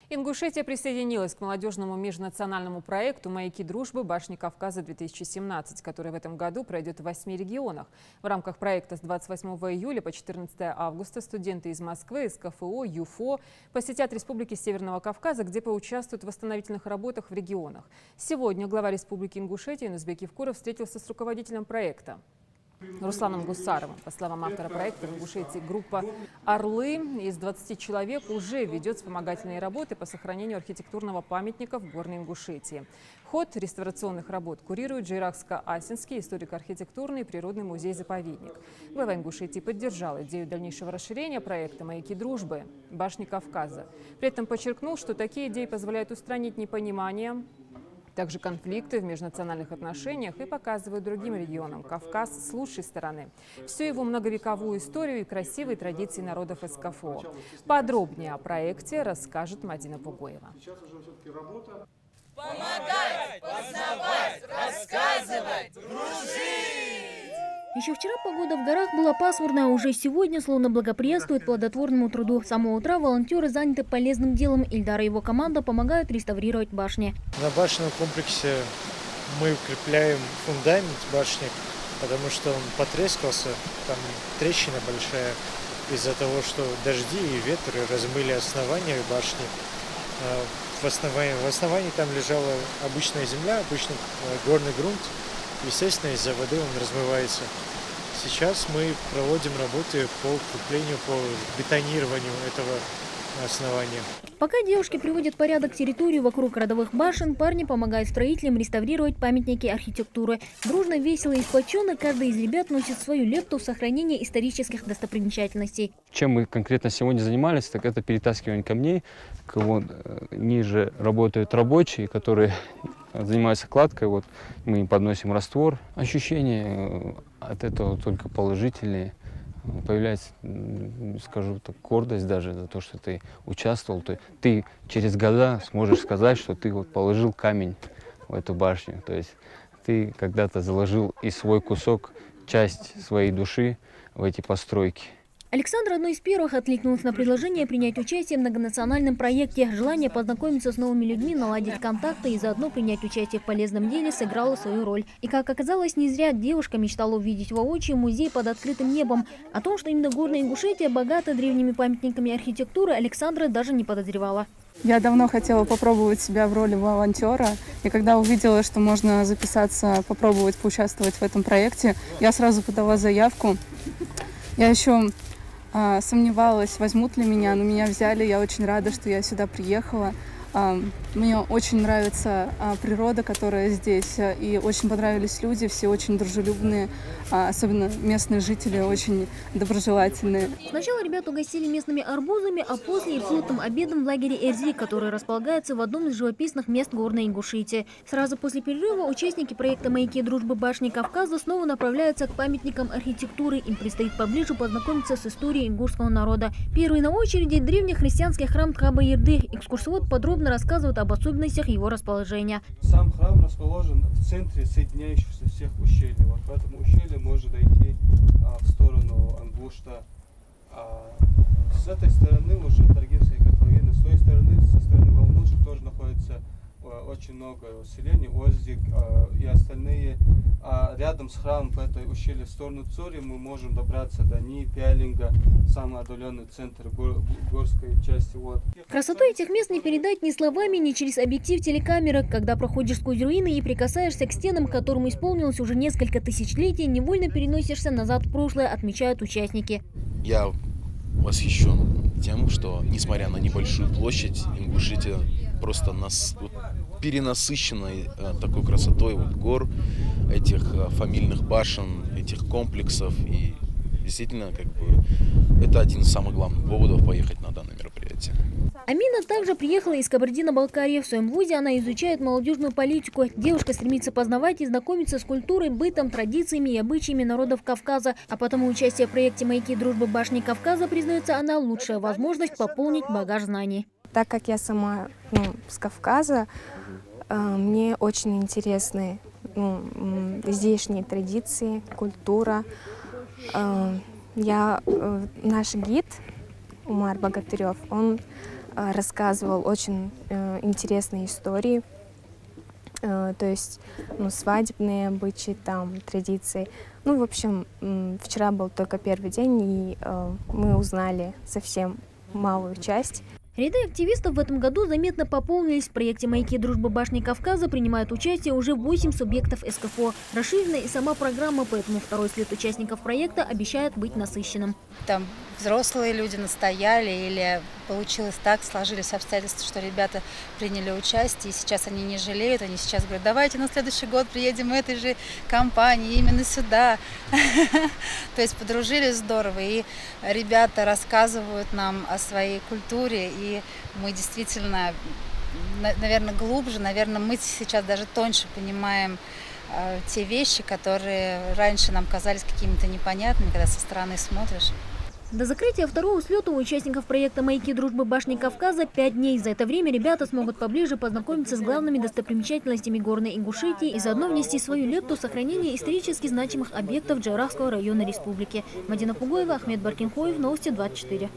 Ингушетия присоединилась к молодежному межнациональному проекту «Маяки дружбы. Башни Кавказа-2017», который в этом году пройдет в 8 регионах. В рамках проекта с 28 июля по 14 августа студенты из Москвы, из КФУ, ЮФО посетят республики Северного Кавказа, где поучаствуют в восстановительных работах в регионах. Сегодня глава Республики Ингушетия Нузбек Евкуров встретился с руководителем проекта Русланом Гусаровым. По словам автора проекта, в Ингушетии группа «Орлы» из 20 человек уже ведет вспомогательные работы по сохранению архитектурного памятника в Горной Ингушетии. Ход реставрационных работ курирует Джейракско-Асинский историко-архитектурный природный музей-заповедник. Глава Ингушетии поддержал идею дальнейшего расширения проекта «Маяки дружбы. Башни Кавказа». При этом подчеркнул, что такие идеи позволяют устранить непонимание, также конфликты в межнациональных отношениях, и показывают другим регионам Кавказ с лучшей стороны. Всю его многовековую историю и красивые традиции народов СКФО. Подробнее о проекте расскажет Мадина Пугоева. Помогать, познавать, рассказывать, дружить! Еще вчера погода в горах была пасмурная, а уже сегодня словно благоприятствует плодотворному труду. С самого утра волонтеры заняты полезным делом. Ильдар и его команда помогают реставрировать башни. На башенном комплексе мы укрепляем фундамент башни, потому что он потрескался, там трещина большая из-за того, что дожди и ветры размыли основание башни. В основании там лежала обычная земля, обычный горный грунт. Естественно, из-за воды он размывается. Сейчас мы проводим работы по укреплению, по бетонированию этого основания. Пока девушки приводят в порядок территорию вокруг родовых башен, парни помогают строителям реставрировать памятники архитектуры. Дружно, весело и сплоченно каждый из ребят носит свою лепту в сохранение исторических достопримечательностей. Чем мы конкретно сегодня занимались, так это перетаскивание камней. Ниже работают рабочие, которые занимаются кладкой. Вот мы им подносим раствор. Ощущения от этого только положительные. Появляется, скажу так, гордость даже за то, что ты участвовал. Ты через года сможешь сказать, что ты вот положил камень в эту башню. То есть ты когда-то заложил и свой кусок, часть своей души в эти постройки. Александр одной из первых откликнулся на предложение принять участие в многонациональном проекте. Желание познакомиться с новыми людьми, наладить контакты и заодно принять участие в полезном деле сыграло свою роль. И, как оказалось, не зря девушка мечтала увидеть воочию музей под открытым небом. О том, что именно Горная Ингушетия богата древними памятниками архитектуры, Александра даже не подозревала. Я давно хотела попробовать себя в роли волонтера, и когда увидела, что можно записаться, попробовать поучаствовать в этом проекте, я сразу подала заявку. Я еще сомневалась, возьмут ли меня, но меня взяли. Я очень рада, что я сюда приехала. Мне очень нравится природа, которая здесь, и очень понравились люди, все очень дружелюбные, особенно местные жители очень доброжелательные. Сначала ребят угостили местными арбузами, а после и плотным обедом в лагере Эрзи, который располагается в одном из живописных мест Горной Ингушетии. Сразу после перерыва участники проекта «Маяки дружбы. Башни Кавказа» снова направляются к памятникам архитектуры. Им предстоит поближе познакомиться с историей ингушского народа. Первый на очереди – древнехристианский храм Тхаба-Ерды. Экскурсовод подробно рассказывает об особенностях его расположения. Сам храм расположен в центре соединяющихся всех ущелий. Вот в этом ущелье можно дойти в сторону Ангушта. С этой стороны уже Таргинская котловина, с той стороны, со стороны Волнушек тоже находится очень много селений, Оздик и остальные. Рядом с храмом по этой ущелье в сторону Цори мы можем добраться до Ни, Пялинга, самый отдаленный центр горской части. Вот. Красоту этих мест не передать ни словами, ни через объектив телекамеры. Когда проходишь сквозь руины и прикасаешься к стенам, которым исполнилось уже несколько тысячелетий, невольно переносишься назад в прошлое, отмечают участники. Я восхищен тем, что, несмотря на небольшую площадь, Ингушетия просто перенасыщена такой красотой гор, этих фамильных башен, этих комплексов. И действительно, это один из самых главных поводов поехать на данное мероприятие. Амина также приехала из Кабардино-Балкарии. В своем вузе она изучает молодежную политику. Девушка стремится познавать и знакомиться с культурой, бытом, традициями и обычаями народов Кавказа. А потому участие в проекте «Маяки дружбы. Башни Кавказа», признается она, лучшая возможность пополнить багаж знаний. Так как я сама с Кавказа, мне очень интересны здешние традиции, культура. Наш гид Умар Богатырев, он рассказывал очень интересные истории. То есть свадебные обычаи, там, традиции. В общем, вчера был только первый день, и мы узнали совсем малую часть. Ряды активистов в этом году заметно пополнились. В проекте «Маяки дружбы башни Кавказа» принимают участие уже 8 субъектов СКФО. Расширена и сама программа, поэтому второй слет участников проекта обещает быть насыщенным. Там взрослые люди настояли или получилось так, сложились обстоятельства, что ребята приняли участие, и сейчас они не жалеют, они сейчас говорят: давайте на следующий год приедем этой же компании именно сюда. То есть подружились здорово, и ребята рассказывают нам о своей культуре, и мы действительно, наверное, глубже, наверное, мы сейчас даже тоньше понимаем те вещи, которые раньше нам казались какими-то непонятными, когда со стороны смотришь. До закрытия второго слета у участников проекта «Маяки дружбы башни Кавказа» 5 дней. За это время ребята смогут поближе познакомиться с главными достопримечательностями Горной Ингушетии и заодно внести свою лепту в сохранение исторически значимых объектов Джайрахского района республики. Мадина Пугоева, Ахмед Баркинхоев, Новости 24.